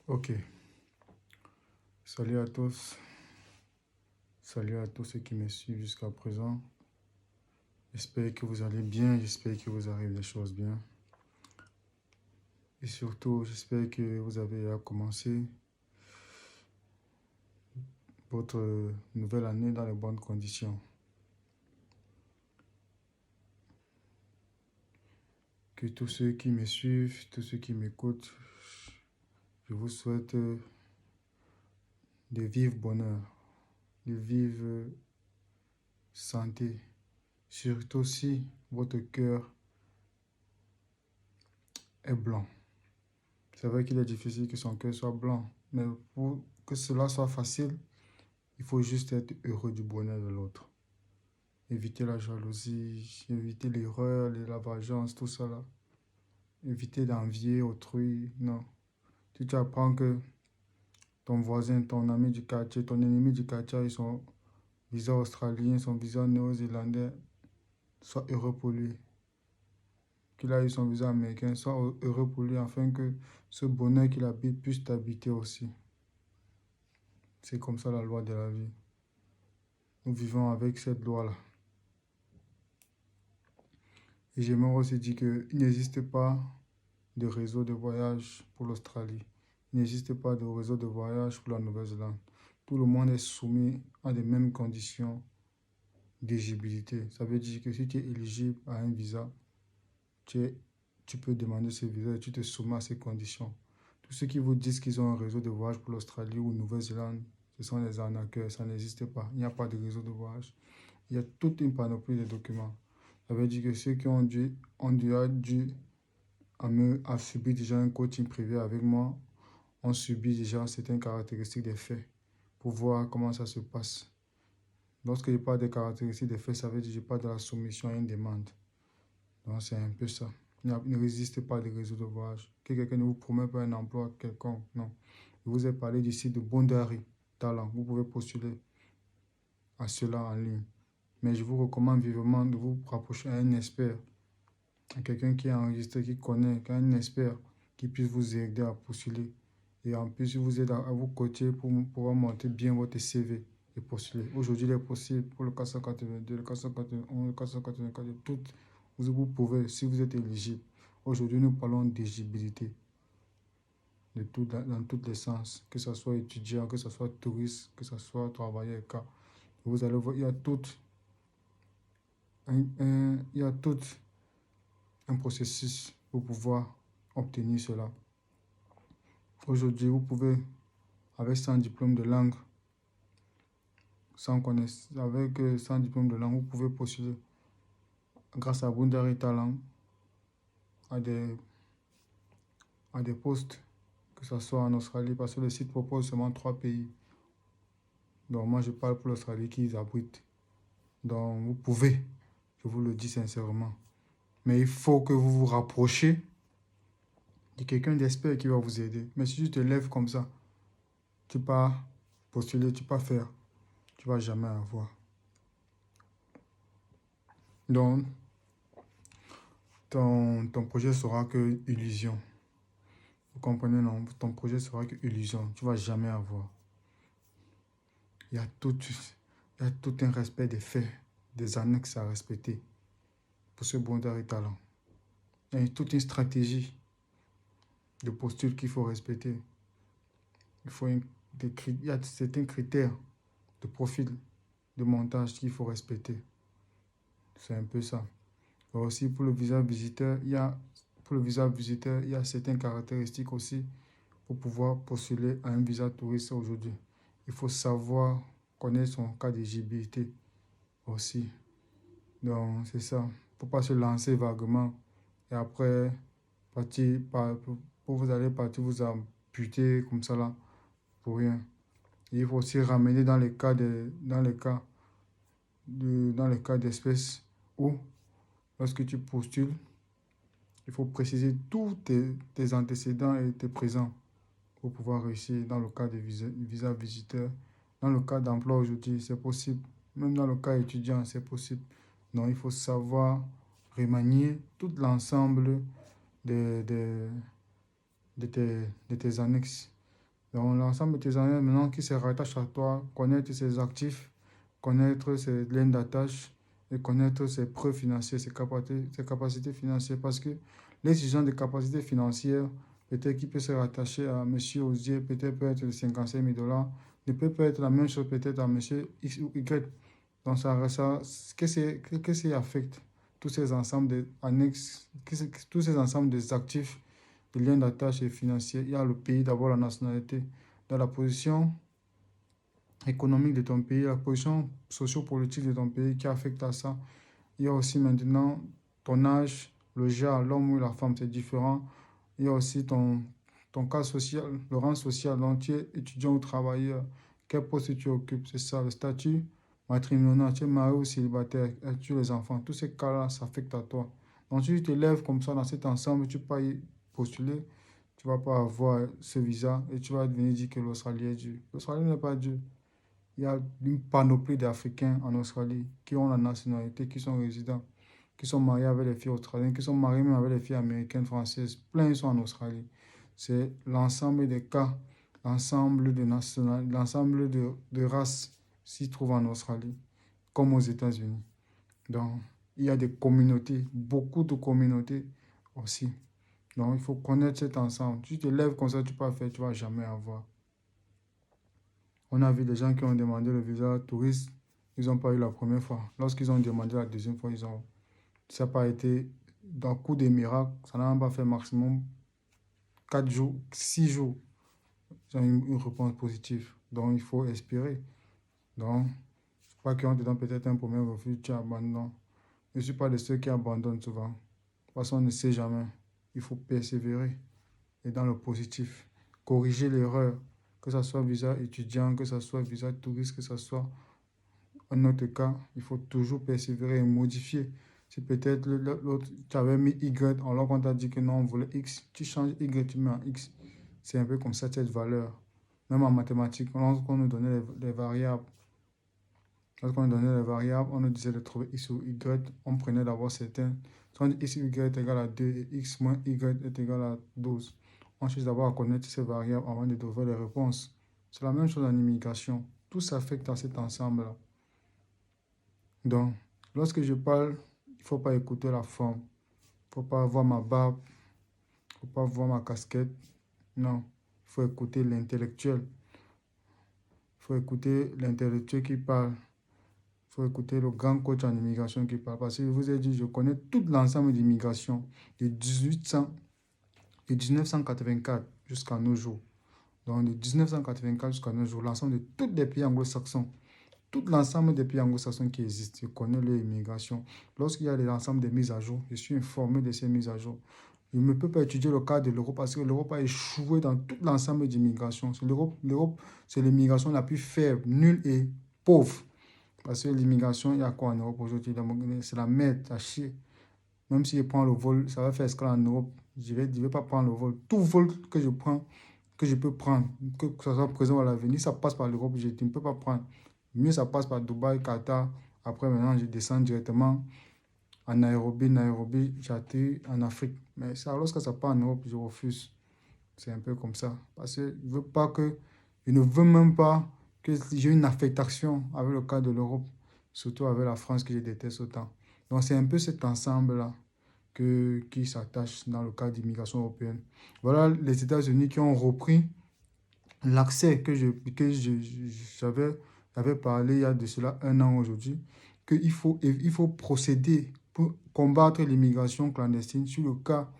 Ok, salut à tous. Salut à tous ceux qui me suivent jusqu'à présent. J'espère que vous allez bien, j'espère que vous arrivent des choses bien. Et surtout, j'espère que vous avez commencé votre nouvelle année dans les bonnes conditions. Que tous ceux qui me suivent, tous ceux qui m'écoutent, je vous souhaite de vivre bonheur, de vivre santé. Surtout si votre cœur est blanc. C'est vrai qu'il est difficile que son cœur soit blanc, mais pour que cela soit facile, il faut juste être heureux du bonheur de l'autre. Éviter la jalousie, éviter l'erreur, la vengeance, tout ça là. Éviter d'envier autrui, non. Si tu apprends que ton voisin, ton ami du quartier, ton ennemi du quartier, ils sont visa australien, son visa néo-zélandais, sois heureux pour lui. Qu'il a eu son visa américain, sois heureux pour lui afin que ce bonheur qu'il habite puisse t'habiter aussi. C'est comme ça la loi de la vie. Nous vivons avec cette loi-là. Et j'aimerais aussi dire qu'il n'existe pas de réseau de voyage pour l'Australie. Il n'existe pas de réseau de voyage pour la Nouvelle-Zélande. Tout le monde est soumis à les mêmes conditions d'éligibilité. Ça veut dire que si tu es éligible à un visa, tu peux demander ce visa et tu te soumets à ces conditions. Tous ceux qui vous disent qu'ils ont un réseau de voyage pour l'Australie ou Nouvelle-Zélande, ce sont des arnaqueurs, ça n'existe pas. Il n'y a pas de réseau de voyage. Il y a toute une panoplie de documents. Ça veut dire que ceux qui ont dû à subir déjà un coaching privé avec moi, ont subi déjà certaines caractéristiques des faits pour voir comment ça se passe. Lorsque je parle des caractéristiques des faits, ça veut dire que je parle de la soumission à une demande. Donc c'est un peu ça. Il ne résiste pas de réseau de voyage. Que quelqu'un ne vous promet pas un emploi quelconque, non. Je vous ai parlé du site de Bondari Talent. Vous pouvez postuler à cela en ligne. Mais je vous recommande vivement de vous rapprocher à un expert, à quelqu'un qui est enregistré, qui connaît, qui a un expert qui puisse vous aider à postuler. Et en plus, vous aide à vous coacher pour pouvoir monter bien votre CV et postuler. Aujourd'hui, il est possible pour le 482, le 491, le 484, toutes, vous pouvez, si vous êtes éligible. Aujourd'hui, nous parlons d'éligibilité de tout, dans tous les sens, que ce soit étudiant, que ce soit touriste, que ce soit travailleur. Vous allez voir, il y a tout un processus pour pouvoir obtenir cela. Aujourd'hui, vous pouvez, avec 100 diplômes de langue, sans diplôme de langue, vous pouvez postuler grâce à Bundari Talent à des postes, que ce soit en Australie, parce que le site propose seulement 3 pays. Donc moi, je parle pour l'Australie qui les abrite. Donc vous pouvez, je vous le dis sincèrement. Mais il faut que vous vous rapprochiez de quelqu'un d'expert qui va vous aider. Mais si tu te lèves comme ça, tu pars postuler, tu pars faire, tu ne vas jamais avoir. Donc, ton projet sera que illusion. Vous comprenez, non? Ton projet sera que illusion. Tu ne vas jamais avoir. Il y a tout un respect des faits, des annexes à respecter pour ce bondeur et talent. Il y a toute une stratégie de posture qu'il faut respecter. Il y a certains critères de profil, de montage qu'il faut respecter. C'est un peu ça. Et aussi pour le visa visiteur, il y a certaines caractéristiques aussi pour pouvoir postuler à un visa touriste aujourd'hui. Il faut savoir connaître son cas d'éligibilité aussi. Donc, c'est ça. Il ne faut pas se lancer vaguement et après, vous allez partir vous amputer comme ça là, pour rien. Et il faut aussi ramener dans les cas d'espèces où, lorsque tu postules, il faut préciser tous tes antécédents et tes présents pour pouvoir réussir dans le cas de visa visiteur. Dans le cas d'emploi aujourd'hui, c'est possible. Même dans le cas étudiant, c'est possible. Donc, il faut savoir remanier tout l'ensemble de tes annexes. Donc, l'ensemble de tes amis maintenant qui se rattachent à toi, connaître ses actifs, connaître ses liens d'attache et connaître ses preuves financières, ses capacités financières. Parce que l'exigence de capacités financières, peut-être qu'il peut se rattacher à M. Osier, peut-être peut être de 55 000 dollars, ne peut pas être la même chose peut-être à M. X ou Y. Donc, qu'est-ce qui affecte tous ces ensembles de annexes, tous ces ensembles des actifs, des liens d'attache et financiers? Il y a le pays, d'abord la nationalité, dans la position économique de ton pays, la position sociopolitique de ton pays qui affecte à ça. Il y a aussi maintenant ton âge, le genre, l'homme ou la femme, c'est différent. Il y a aussi ton cas social, le rang social, donc tu es étudiant ou travailleur, quel poste tu occupes, c'est ça, le statut matrimonial, tu es marié ou célibataire, tu as les enfants, tous ces cas-là s'affectent à toi. Donc si tu te lèves comme ça dans cet ensemble, tu ne peux pas y postuler, tu ne vas pas avoir ce visa et tu vas venir dire que l'Australie est dure. L'Australie n'est pas dure. Il y a une panoplie d'Africains en Australie qui ont la nationalité, qui sont résidents, qui sont mariés avec les filles australiennes, qui sont mariés même avec les filles américaines, françaises. Plein ils sont en Australie. C'est l'ensemble des cas, l'ensemble l'ensemble de races s'y trouvent en Australie, comme aux États-Unis. Donc, il y a des communautés, beaucoup de communautés aussi. Donc, il faut connaître cet ensemble. Tu te lèves comme ça, tu peux faire, tu ne vas jamais avoir. On a vu des gens qui ont demandé le visa touriste, ils n'ont pas eu la première fois. Lorsqu'ils ont demandé la deuxième fois, ça n'a pas été dans le coup des miracles, ça n'a pas fait maximum 4 jours, 6 jours. Ils ont une réponse positive. Donc, il faut espérer. Donc, pas qu'on te donne peut-être un premier refus, tu abandonnes. Je ne suis pas de ceux qui abandonnent souvent. De toute façon, on ne sait jamais. Il faut persévérer. Et dans le positif, corriger l'erreur, que ce soit visa étudiant, que ce soit visa touriste, que ce soit un autre cas, il faut toujours persévérer et modifier. Si peut-être l'autre, tu avais mis Y, alors qu'on t'a dit que non, on voulait X, tu changes Y, tu mets un X. C'est un peu comme ça cette valeur. Même en mathématiques, lorsqu'on nous donnait les variables, on nous disait de trouver X ou Y, on prenait d'abord certains. Si on dit X ou Y est égal à 2 et X moins Y est égal à 12. On cherche d'abord à connaître ces variables avant de trouver les réponses. C'est la même chose en immigration. Tout s'affecte à cet ensemble-là. Donc, lorsque je parle, il ne faut pas écouter la forme. Il ne faut pas voir ma barbe. Il ne faut pas voir ma casquette. Non, il faut écouter l'intellectuel. Il faut écouter l'intellectuel qui parle. Il faut écouter le grand coach en immigration qui parle. Parce que je vous ai dit, je connais tout l'ensemble d'immigration de 1984 jusqu'à nos jours. Donc, de 1984 jusqu'à nos jours, l'ensemble de tous les pays anglo-saxons. Tout l'ensemble des pays anglo-saxons qui existent, je connais leur immigration. Lorsqu'il y a l'ensemble des mises à jour, je suis informé de ces mises à jour. Je ne peux pas étudier le cas de l'Europe parce que l'Europe a échoué dans tout l'ensemble d'immigration. L'Europe, c'est l'immigration la plus faible, nulle et pauvre. Parce que l'immigration, il y a quoi en Europe aujourd'hui? C'est la merde, à chier. Même si je prends le vol, ça va faire escale en Europe. Je ne vais pas prendre le vol. Tout vol que je prends, que je peux prendre, que ce soit présent ou à l'avenir, ça passe par l'Europe, je ne peux pas prendre. Mieux, ça passe par Dubaï, Qatar. Après, maintenant, je descends directement en Nairobi, j'atterris en Afrique. Mais ça, lorsque ça part en Europe, je refuse. C'est un peu comme ça. Parce que je ne veux même pas que j'ai une affectation avec le cas de l'Europe, surtout avec la France que je déteste autant. Donc, c'est un peu cet ensemble-là qui s'attache dans le cas d'immigration européenne. Voilà les États-Unis qui ont repris l'accès que j'avais parlé il y a de cela 1 an aujourd'hui, qu'il faut procéder pour combattre l'immigration clandestine sur le cas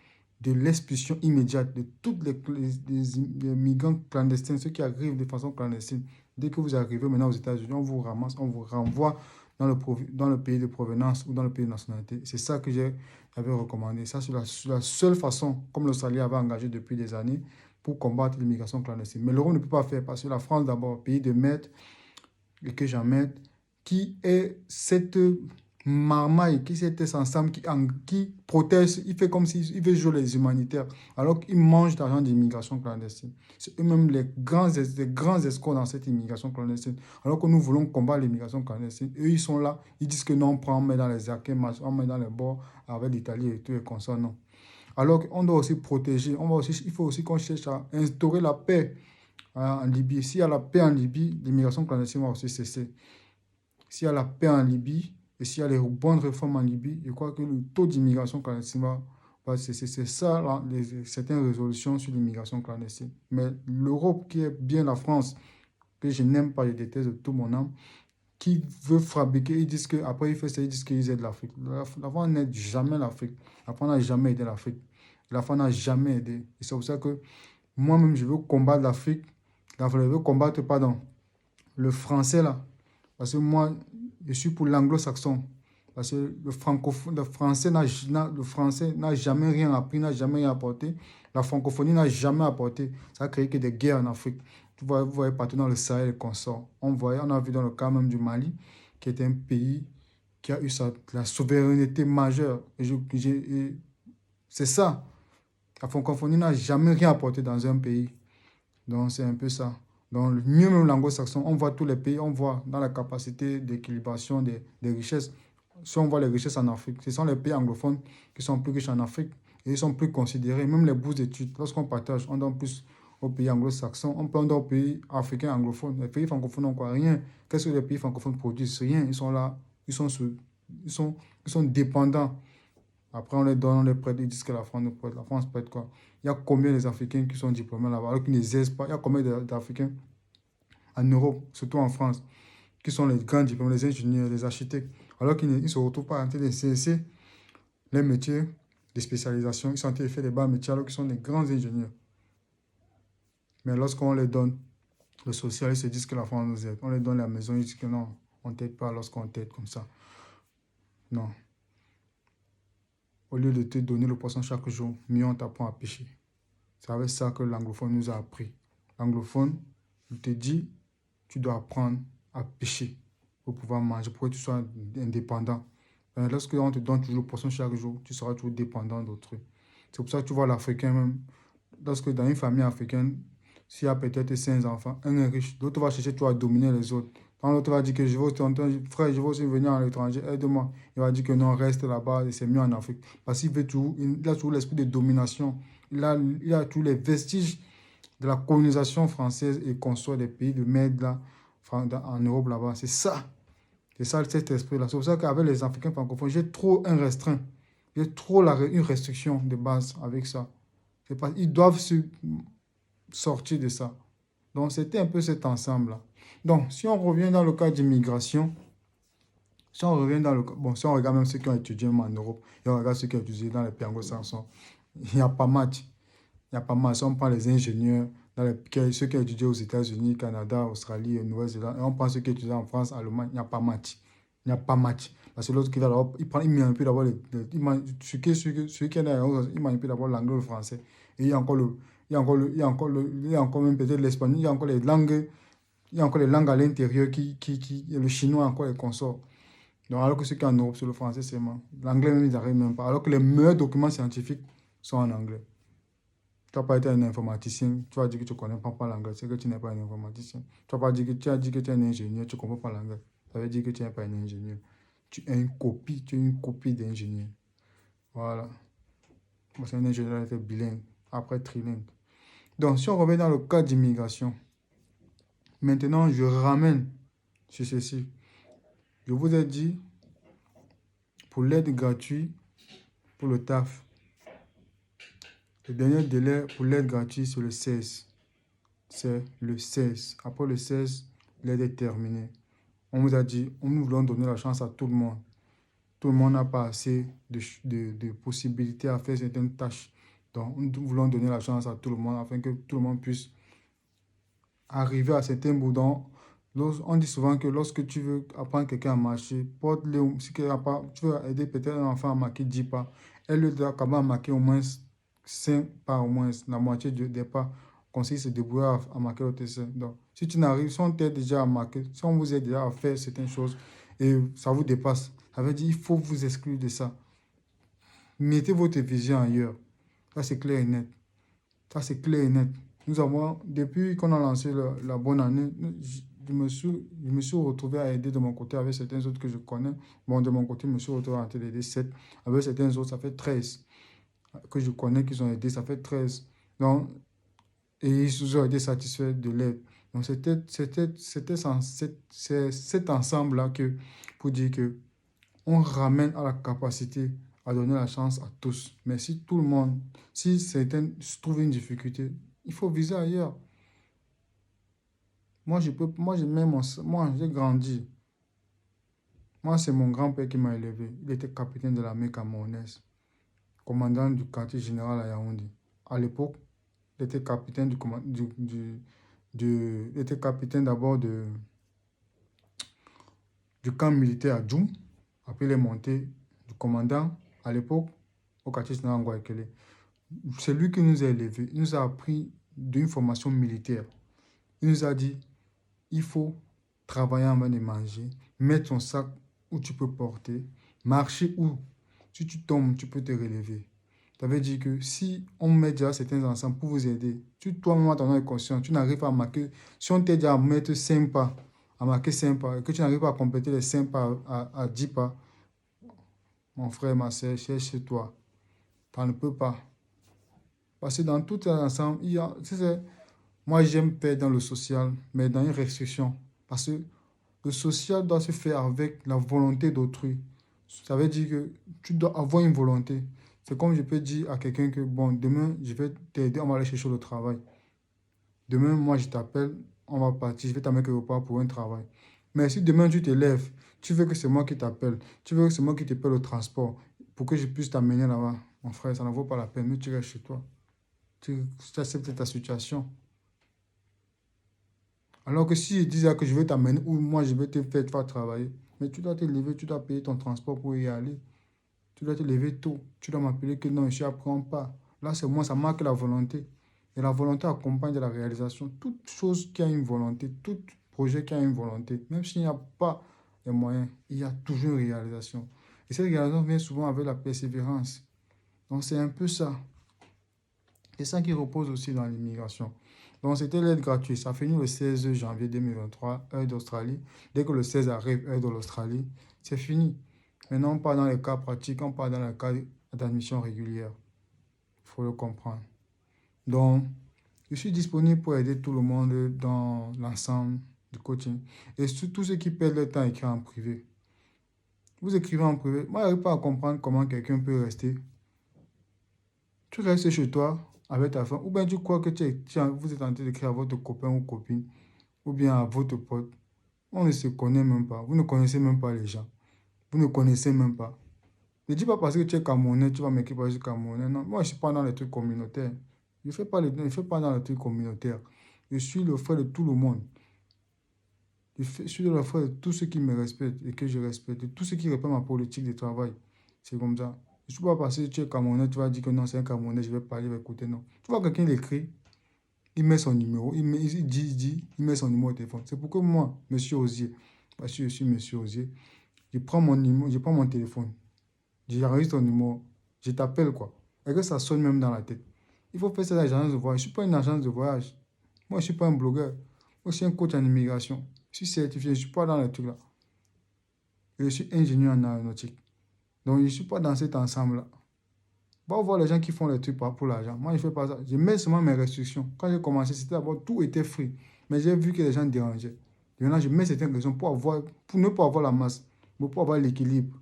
de l'expulsion immédiate de tous les migrants clandestins, ceux qui arrivent de façon clandestine. Dès que vous arrivez maintenant aux États-Unis, on vous ramasse, on vous renvoie dans le pays de provenance ou dans le pays de nationalité. C'est ça que j'avais recommandé. Ça, c'est la seule façon, comme l'Australie avait engagé depuis des années, pour combattre l'immigration clandestine. Mais l'Europe ne peut pas faire parce que la France, d'abord, pays de maître, et que j'en mette, qui est cette marmaille, qui est cet ensemble qui protège, il fait comme s'il veut jouer les humanitaires, alors qu'ils mangent d'argent d'immigration clandestine. C'est eux-mêmes les grands escrocs dans cette immigration clandestine. Alors que nous voulons combattre l'immigration clandestine, eux, ils sont là, ils disent que non, on prend, on met dans les arquets, on met dans les bords avec l'Italie et tout, et comme ça, non. Alors qu'on doit aussi protéger, il faut aussi qu'on cherche à instaurer la paix en Libye. S'il y a la paix en Libye, l'immigration clandestine va aussi cesser. S'il y a la paix en Libye et s'il y a les bonnes réformes en Libye, je crois que le taux d'immigration clandestine va cesser. C'est ça, là, certaines résolutions sur l'immigration clandestine. Mais l'Europe, qui est bien la France, que je n'aime pas, je déteste de tout mon âme, qui veut fabriquer, ils disent que, après ils font ça, ils disent qu'ils aident l'Afrique. La France n'aide jamais l'Afrique. La France n'a jamais aidé l'Afrique. La France n'a jamais aidé. Et c'est pour ça que moi-même, je veux combattre l'Afrique. Je veux combattre, pardon, le français là. Parce que moi, je suis pour l'anglo-saxon. Parce que le français n'a jamais rien appris, n'a jamais rien apporté. La francophonie n'a jamais apporté. Ça a créé que des guerres en Afrique. Vous voyez partout dans le Sahel et consorts. On a vu dans le cas même du Mali, qui est un pays qui a eu la souveraineté majeure. C'est ça. La francophonie n'a jamais rien apporté dans un pays. Donc, c'est un peu ça. Donc, mieux même l'anglo-saxon, on voit tous les pays, on voit dans la capacité d'équilibration des richesses. Si on voit les richesses en Afrique, ce sont les pays anglophones qui sont plus riches en Afrique et ils sont plus considérés. Même les bourses d'études, lorsqu'on partage, on donne plus aux pays anglo-saxons, on peut en donner aux pays africains anglophones. Les pays francophones n'ont quoi? Rien. Qu'est-ce que les pays francophones produisent? Rien. Ils sont là, ils sont dépendants. Après, on les donne, on les prête, ils disent que la France nous prête. La France prête quoi? Il y a combien d'Africains qui sont diplômés là-bas alors qu'ils ne les aident pas? Il y a combien d'Africains en Europe, surtout en France, qui sont les grands diplômés, les ingénieurs, les architectes, alors qu'ils ne se retrouvent pas en train de cesser les métiers de spécialisation. Ils sont en train de faire des bas métiers alors qu'ils sont des grands ingénieurs. Mais lorsqu'on les donne le social, ils se disent que la France nous aide. On les donne la maison, ils disent que non, on ne t'aide pas lorsqu'on t'aide comme ça. Non. Au lieu de te donner le poisson chaque jour, mieux on t'apprend à pêcher. C'est avec ça que l'anglophone nous a appris. L'anglophone, il te dit, tu dois apprendre à pêcher pour pouvoir manger, pour que tu sois indépendant. Lorsque on te donne toujours le poisson chaque jour, tu seras toujours dépendant d'autrui. C'est pour ça que tu vois l'Africain même. Lorsque dans une famille africaine, s'il y a peut-être 5 enfants, un est riche, l'autre va chercher toi à dominer les autres. Quand l'autre va dire que je veux, frère, je veux aussi venir à l'étranger, aide-moi. Il va dire que non, reste là-bas, c'est mieux en Afrique. Parce qu'il a toujours l'esprit de domination. Il a tous les vestiges de la colonisation française et consort des pays de merde là, en Europe là-bas. C'est ça. C'est ça, cet esprit-là. C'est pour ça qu'avec les Africains francophones, j'ai trop un restreint. J'ai trop une restriction de base avec ça. Ils doivent sortir de ça. Donc, c'était un peu cet ensemble-là. Donc, si on revient dans le cas d'immigration, si on regarde même ceux qui ont étudié en Europe, et on regarde ceux qui ont étudié dans les pays anglo-saxons, il n'y a pas match. Il n'y a pas mal. Si on prend les ingénieurs, ceux qui ont étudié aux États-Unis, Canada, Australie, Nouvelle-Zélande, et on prend ceux qui ont étudié en France, Allemagne, il n'y a pas match. Il n'y a pas match. Parce que l'autre qui va d'abord, il manipule d'abord celui qui est là, il manipule d'abord l'anglais ou le français. Et il y a encore même peut-être l'espagnol, il y a encore les langues, il y a encore les langues à l'intérieur le chinois encore les consorts. Donc, alors que ceux qui sont en Europe, c'est le français seulement. L'anglais même, ils n'arrivent même pas. Alors que les meilleurs documents scientifiques sont en anglais. Tu n'as pas été un informaticien, tu vas dire que tu ne connais pas l'anglais, c'est que tu n'es pas un informaticien. Tu as dit que tu es un ingénieur, tu ne comprends pas l'anglais. Ça veut dire que tu n'es pas un ingénieur. Tu es une copie d'ingénieur. Voilà. Moi, c'est un ingénieur qui est bilingue, après trilingue. Donc, si on revient dans le cas d'immigration, maintenant, je ramène sur ceci. Je vous ai dit, pour l'aide gratuite, pour le TAF, le dernier délai pour l'aide gratuite, c'est le 16. C'est le 16. Après le 16, l'aide est terminée. On vous a dit, nous voulons donner la chance à tout le monde. Tout le monde n'a pas assez de possibilités à faire certaines tâches. Donc, nous voulons donner la chance à tout le monde afin que tout le monde puisse arriver à certains bouts. On dit souvent que lorsque tu veux apprendre quelqu'un à marcher, porte-le. Si tu veux aider peut-être un enfant à marquer 10 pas, elle lui doit quand même marquer au moins 5 pas, au moins la moitié des pas. Conseille se débrouiller à marquer le dessin. Donc, si tu n'arrives, si on t'aide déjà à marquer, si on vous aide déjà à faire certaines choses et ça vous dépasse, ça veut dire qu'il faut vous exclure de ça. Mettez votre vision ailleurs. Ça, c'est clair et net. Ça, c'est clair et net. Nous avons, depuis qu'on a lancé la bonne année, je me suis retrouvé à aider de mon côté avec certains autres que je connais. Bon, de mon côté, je me suis retrouvé à aider 7. Avec certains autres, ça fait 13. Que je connais qui ont aidé, ça fait 13. Donc, et ils ont été satisfaits de l'aide. Donc, c'est cet ensemble-là que, pour dire que on ramène à la capacité à donner la chance à tous. Mais si tout le monde, si certains trouvent une difficulté, il faut viser ailleurs. Moi, moi, j'ai grandi. Moi, c'est mon grand-père qui m'a élevé. Il était capitaine de l'armée camerounaise, commandant du quartier général à Yaoundé. À l'époque, il était capitaine il était capitaine d'abord du camp militaire à Djoum. Après, il est monté du commandant à l'époque au quartier général à Guayaquil. C'est lui qui nous a élevés. Il nous a appris d'une formation militaire. Il nous a dit, il faut travailler avant de manger, mettre ton sac où tu peux porter, marcher où, si tu tombes, tu peux te relever. Ça veut dire que si on met déjà certains ensemble pour vous aider, toi-même, à ton âme conscient, tu n'arrives pas à marquer, si on t'aide déjà à mettre 5 pas, à marquer 5 pas, et que tu n'arrives pas à compléter les 5 pas à 10 pas, mon frère, ma soeur, cherche chez toi. Tu ne peux pas. Parce que dans tout ensemble, moi j'aime faire dans le social, mais dans une restriction. Parce que le social doit se faire avec la volonté d'autrui. Ça veut dire que tu dois avoir une volonté. C'est comme je peux dire à quelqu'un que, bon, demain, je vais t'aider, on va aller chercher le travail. Demain, moi, je t'appelle, on va partir, je vais t'amener quelque part pour un travail. Mais si demain, tu te lèves, tu veux que c'est moi qui t'appelle, tu veux que c'est moi qui te paie le transport pour que je puisse t'amener là-bas, mon frère, ça ne vaut pas la peine, mais tu restes chez toi. Tu acceptes ta situation. Alors que si je disais que je vais t'amener ou moi je vais te faire travailler, mais tu dois te lever, tu dois payer ton transport pour y aller. Tu dois te lever tôt. Tu dois m'appeler que non, je n'apprends pas. Là, c'est moi, ça marque la volonté. Et la volonté accompagne de la réalisation. Toute chose qui a une volonté, tout projet qui a une volonté, même s'il n'y a pas les moyens, il y a toujours une réalisation. Et cette réalisation vient souvent avec la persévérance. Donc, c'est un peu ça. C'est ça qui repose aussi dans l'immigration. Donc, c'était l'aide gratuite. Ça finit le 16 janvier 2023, heure d'Australie. Dès que le 16 arrive, heure de l'Australie, c'est fini. Maintenant, on part dans les cas pratiques, on part dans les cas d'admission régulière. Il faut le comprendre. Donc, je suis disponible pour aider tout le monde dans l'ensemble du coaching. Et surtout ceux qui perdent le temps à écrire en privé. Vous écrivez en privé. Moi, je n'arrive pas à comprendre comment quelqu'un peut rester. Tu restes chez toi avec ta femme, ou bien tu crois que vous êtes en train d'écrire à votre copain ou copine, ou bien à votre pote. On ne se connaît même pas. Vous ne connaissez même pas les gens. Vous ne connaissez même pas. Ne dis pas parce que tu es Camerounais, tu vas m'écrire parce que je suis Camerounais. Non, moi, je ne suis pas dans les trucs communautaires. Je ne fais pas, je fais pas dans les trucs communautaires. Je suis le frère de tout le monde. Je suis le frère de tous ceux qui me respectent et que je respecte. De tous ceux qui répondent à ma politique de travail. C'est comme ça. Je ne suis pas parce que tu es Camerounais, tu vas dire que non, c'est un Camerounais, je vais parler, je vais écouter. Non. Tu vois, quelqu'un l'écrit, il met son numéro, il met son numéro de téléphone. C'est pourquoi moi, monsieur Osier, parce que je suis monsieur Osier, je prends mon numéro, je prends mon téléphone. J'enregistre ton numéro, je t'appelle quoi. Et que ça sonne même dans la tête. Il faut faire ça dans l'agence de voyage. Je ne suis pas une agence de voyage. Moi, je ne suis pas un blogueur. Moi, je suis un coach en immigration. Je suis certifié, je ne suis pas dans les trucs là. Je suis ingénieur en aéronautique. Donc, je ne suis pas dans cet ensemble-là. Va voir les gens qui font les trucs pour l'argent. Moi, je ne fais pas ça. Je mets seulement mes restrictions. Quand j'ai commencé, c'était d'abord, tout était free. Mais j'ai vu que les gens dérangeaient. Et maintenant, je mets certaines raisons pour ne pas avoir la masse, mais pour avoir l'équilibre.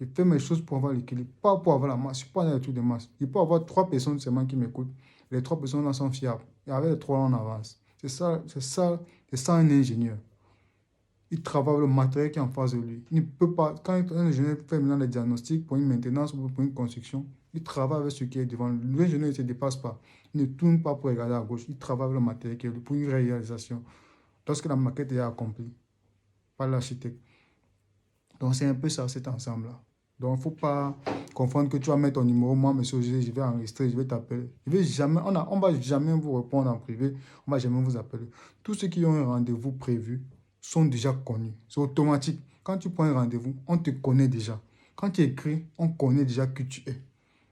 Je fais mes choses pour avoir l'équilibre, pas pour avoir la masse. Je ne suis pas dans les trucs de masse. Il peut y avoir 3 personnes seulement qui m'écoutent. Les 3 personnes-là sont fiables. Et avec les 3, on avance. C'est ça un ingénieur. Il travaille avec le matériel qui est en face de lui. Il ne peut pas, quand un ingénieur fait maintenant des diagnostics pour une maintenance ou pour une construction, il travaille avec ce qui est devant lui. L'ingénieur ne se dépasse pas. Il ne tourne pas pour regarder à gauche. Il travaille avec le matériel qui est lui pour une réalisation. Lorsque la maquette est accomplie par l'architecte. Donc, c'est un peu ça, cet ensemble-là. Donc, il ne faut pas confondre que tu vas mettre ton numéro. Moi, monsieur, je vais enregistrer, je vais t'appeler. On ne va jamais vous répondre en privé. On ne va jamais vous appeler. Tous ceux qui ont un rendez-vous prévu sont déjà connus. C'est automatique. Quand tu prends un rendez-vous, on te connaît déjà. Quand tu écris, on connaît déjà qui tu es.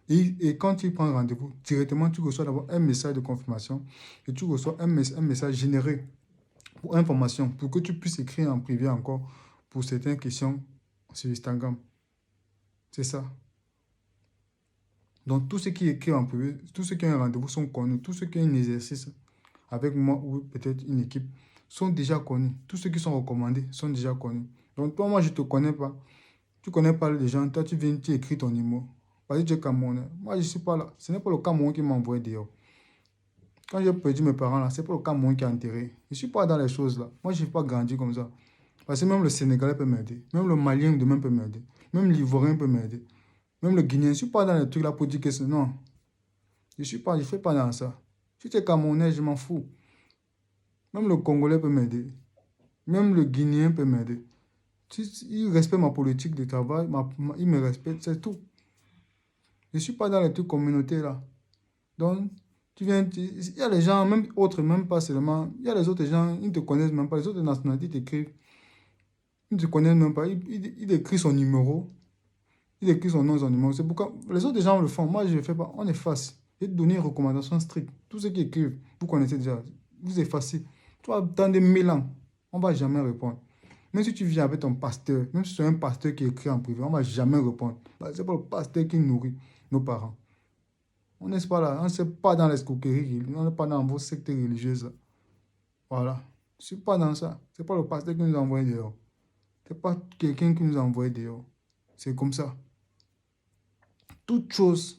Et quand tu prends un rendez-vous, directement, tu reçois d'abord un message de confirmation et tu reçois un message généré pour information, pour que tu puisses écrire en privé encore pour certaines questions sur Instagram. C'est ça. Donc, tous ceux qui écrivent en privé, tous ceux qui ont un rendez-vous sont connus, tous ceux qui ont un exercice avec moi ou peut-être une équipe, sont déjà connus. Tous ceux qui sont recommandés sont déjà connus. Donc toi, moi, je ne te connais pas. Tu ne connais pas les gens. Toi, tu viens, tu écris ton numéro. Parce que tu es Camerounais. Moi, je ne suis pas là. Ce n'est pas le Cameroun qui m'a envoyé dehors. Quand j'ai perdu mes parents là, c'est pas le Cameroun qui a enterré. Je ne suis pas dans les choses là. Moi, je n'ai pas grandi comme ça. Parce que même le Sénégalais peut m'aider. Même le Malien demain peut m'aider. Même l'Ivoirien peut m'aider. Même le Guinéen. Je ne suis pas dans les trucs là pour dire que c'est... Non. Je ne fais pas dans ça. Si tu es Camerounais, je m'en fous. Même le Congolais peut m'aider. Même le Guinéen peut m'aider. Il respecte ma politique de travail, il me respecte, c'est tout. Je ne suis pas dans les trucs communautaires là. Donc, il y a les gens, même autres, même pas seulement, il y a les autres gens, ils ne te connaissent même pas. Les autres nationalités t'écrivent, ils ne te connaissent même pas. Il écrit son numéro, il écrit son nom, son numéro. C'est pourquoi les autres gens le font. Moi, je ne le fais pas. On efface. Et donner une recommandation stricte. Tous ceux qui écrivent, vous connaissez déjà. Vous effacez. Toi, dans des 1000 ans, on ne va jamais répondre. Même si tu viens avec ton pasteur, même si c'est un pasteur qui écrit en privé, on ne va jamais répondre. C'est pas le pasteur qui nourrit nos parents. On n'est pas là. On ne sait pas dans l'escroquerie. On n'est pas dans vos sectes religieuses. Voilà. Je ne suis pas dans ça. Ce n'est pas le pasteur qui nous a envoyé dehors. Ce n'est pas quelqu'un qui nous a envoyé dehors. C'est comme ça. Toute chose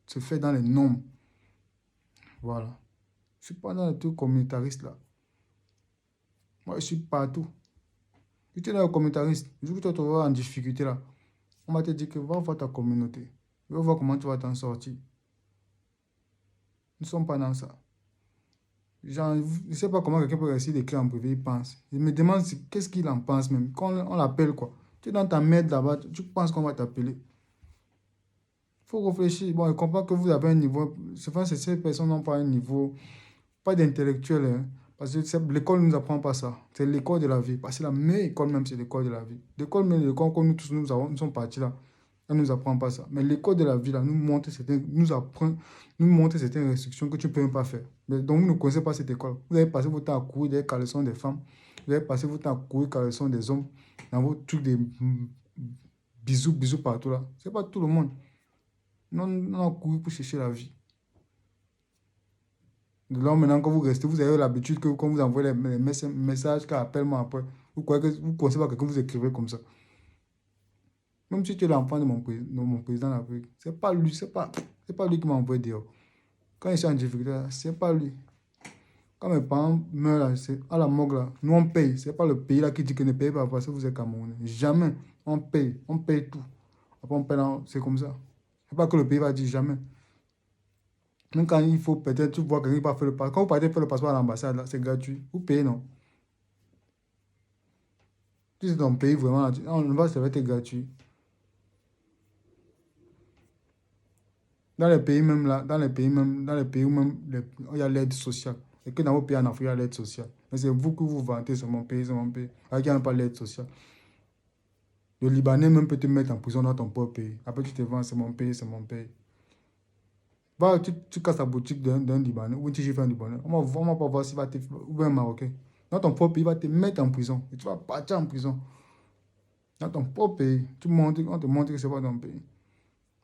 se fait dans les normes. Voilà. Je ne suis pas dans les trucs communautaristes là. Moi, je suis partout. Si tu es dans le communautariste, le jour où tu te trouveras en difficulté là, on va te dire que va voir ta communauté. Va voir comment tu vas t'en sortir. Nous ne sommes pas dans ça. Genre, je ne sais pas comment quelqu'un peut réussir d'écrire en privé, il pense. Je me demande qu'est-ce qu'il en pense même. Quand on l'appelle quoi. Tu es dans ta merde là-bas, tu penses qu'on va t'appeler. Il faut réfléchir. Bon, je comprends que vous avez un niveau. Souvent, ces personnes n'ont pas un niveau, pas d'intellectuel. Hein, parce que l'école ne nous apprend pas ça. C'est l'école de la vie. Parce que la meilleure école même, c'est l'école de la vie. L'école, même l'école que nous tous nous sommes partis là, elle ne nous apprend pas ça. Mais l'école de la vie là, nous montre certaines restrictions que tu ne peux même pas faire. Mais donc, vous ne connaissez pas cette école. Vous avez passé votre temps à courir des caleçons des femmes. Vous avez passé votre temps à courir des caleçons des hommes. Dans vos trucs de bisous partout là. Ce n'est pas tout le monde. Non, on a couru pour chercher la vie. Là, maintenant, quand vous restez, vous avez l'habitude que quand vous envoyez les messages, quand appelle-moi après, vous croyez que vous ne connaissez pas quelqu'un, vous écrivez comme ça. Même si tu es l'enfant de mon président de la République, ce n'est pas lui, c'est pas lui qui m'a envoyé dehors. Quand je suis en difficulté, ce n'est pas lui. Quand mes parents meurent là, à la morgue là, nous on paye. Ce n'est pas le pays là qui dit que ne payez pas parce que vous êtes Camerounais. Jamais. On paye tout. Après on paye, c'est comme ça. Ce n'est pas que le pays va dire jamais. Même quand il faut peut-être, tu vois quelqu'un qui va faire le passeport. Quand vous partez faire le passeport à l'ambassade, c'est gratuit. Vous payez, non? Si c'est ton pays, vraiment, ça va être gratuit. Dans les pays même là, dans les pays où même il y a l'aide sociale. Et que dans vos pays en Afrique, il y a l'aide sociale. Mais c'est vous que vous vantez, c'est mon pays, c'est mon pays. Alors qu'il n'y a pas l'aide sociale. Le Libanais même peut te mettre en prison dans ton propre pays. Après, tu te vends, c'est mon pays, c'est mon pays. Bah, tu casses la boutique d'un Libanais ou tu fais un Libanais. On va pas voir s'il va te... Ou bien un Marocain. Dans ton propre pays, il va te mettre en prison. Et tu vas partir en prison. Dans ton propre pays, on te montre que ce n'est pas ton pays.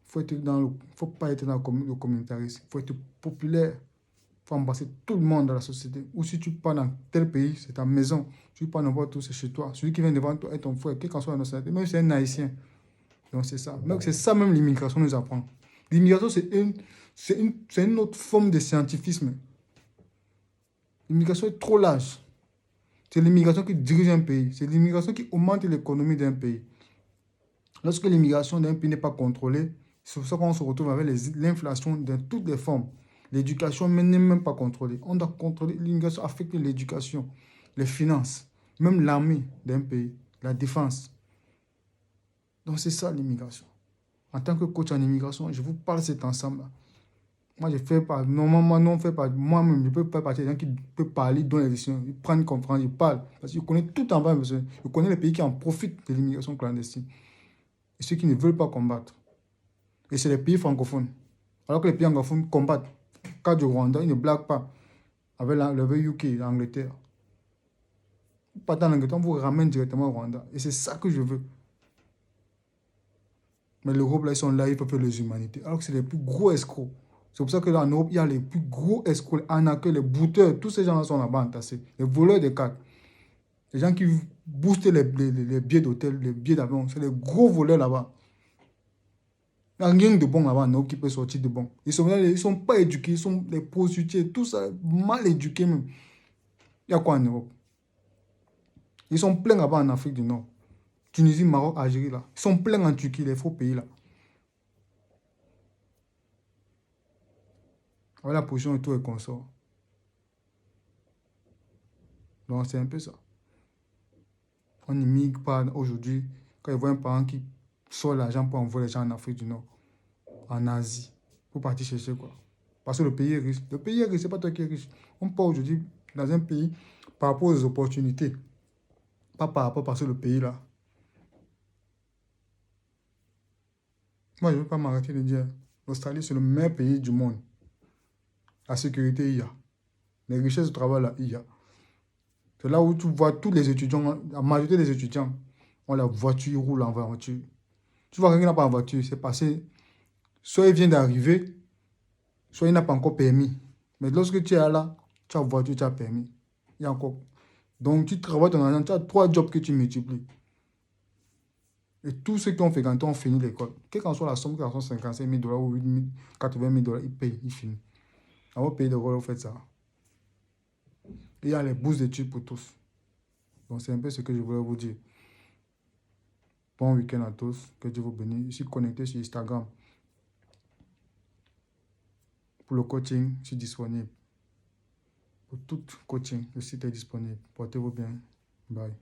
Faut pas être dans le communautarisme. Il faut être populaire. Il faut embrasser tout le monde dans la société. Ou si tu pars dans tel pays, c'est ta maison. Tu pars n'importe où, c'est chez toi. Celui qui vient devant toi est ton frère, quel qu'en soit la nationalité. Même si c'est un haïtien. Donc c'est ça. Donc c'est ça même l'immigration nous apprend. L'immigration, c'est une autre forme de scientifisme. L'immigration est trop large. C'est l'immigration qui dirige un pays. C'est l'immigration qui augmente l'économie d'un pays. Lorsque l'immigration d'un pays n'est pas contrôlée, c'est pour ça qu'on se retrouve avec l'inflation de toutes les formes. L'éducation n'est même pas contrôlée. On doit contrôler. L'immigration affecte l'éducation, les finances, même l'armée d'un pays, la défense. Donc c'est ça l'immigration. En tant que coach en immigration, je vous parle de cet ensemble-là. Moi, je fais pas. Normalement, non, on fait pas. Moi-même, je peux pas partir des gens qui peuvent parler, dont les décisions. Ils prennent une conférence, ils parlent. Parce qu'ils connaissent tout en bas. Je connais les pays qui en profitent de l'immigration clandestine. Et ceux qui ne veulent pas combattre. Et c'est les pays francophones. Alors que les pays anglophones combattent. Au cas du Rwanda, ils ne blaguent pas. Avec le UK, l'Angleterre. Vous partez en Angleterre, on vous ramène directement au Rwanda. Et c'est ça que je veux. Mais l'Europe, là, ils sont là, ils peuvent faire les humanités. Alors que c'est les plus gros escrocs. C'est pour ça que là, en Europe, il y a les plus gros escrocs, les arnaqueurs, les bouteurs. Tous ces gens-là sont là-bas entassés. Les voleurs de cartes. Les gens qui boostent les billets d'hôtel, les billets d'avion. C'est les gros voleurs là-bas. Il n'y a rien de bon là-bas en Europe qui peut sortir de bon. Ils sont là, ils sont pas éduqués. Ils sont des prostituées. Tout ça, mal éduqués même. Il y a quoi en Europe? Ils sont pleins là-bas en Afrique du Nord. Tunisie, Maroc, Algérie là. Ils sont pleins en Turquie, les faux pays là. Voilà la position de tout et consort. Donc c'est un peu ça. On n'immigre pas aujourd'hui. Quand ils voient un parent qui sort l'argent pour envoyer les gens en Afrique du Nord, en Asie, pour partir chercher quoi. Parce que le pays est riche. Le pays est riche, c'est pas toi qui es riche. On part aujourd'hui dans un pays par rapport aux opportunités. Pas par rapport parce que le pays là. Moi, je ne veux pas m'arrêter de dire, l'Australie, c'est le meilleur pays du monde. La sécurité, il y a. Les richesses du travail, là, il y a. C'est là où tu vois tous les étudiants, la majorité des étudiants ont la voiture, ils roulent en voiture. Tu vois quelqu'un qui n'a pas en voiture, c'est passé, soit il vient d'arriver, soit il n'a pas encore permis. Mais lorsque tu es là, tu as voiture, tu as permis. Il y a encore. Donc tu travailles ton argent, tu as 3 jobs que tu multiplies. Et tous ceux qui ont fait quand ont fini l'école, quelle qu'en soit la somme, qu'en soit 55 000 $ ou 8 000, 80 000 $, ils payent, ils finissent. Dans votre pays de rôle, vous faites ça. Et il y a les bourses d'études pour tous. Donc c'est un peu ce que je voulais vous dire. Bon week-end à tous. Que Dieu vous bénisse. Je suis connecté sur Instagram. Pour le coaching, je suis disponible. Pour tout coaching, le site est disponible. Portez-vous bien. Bye.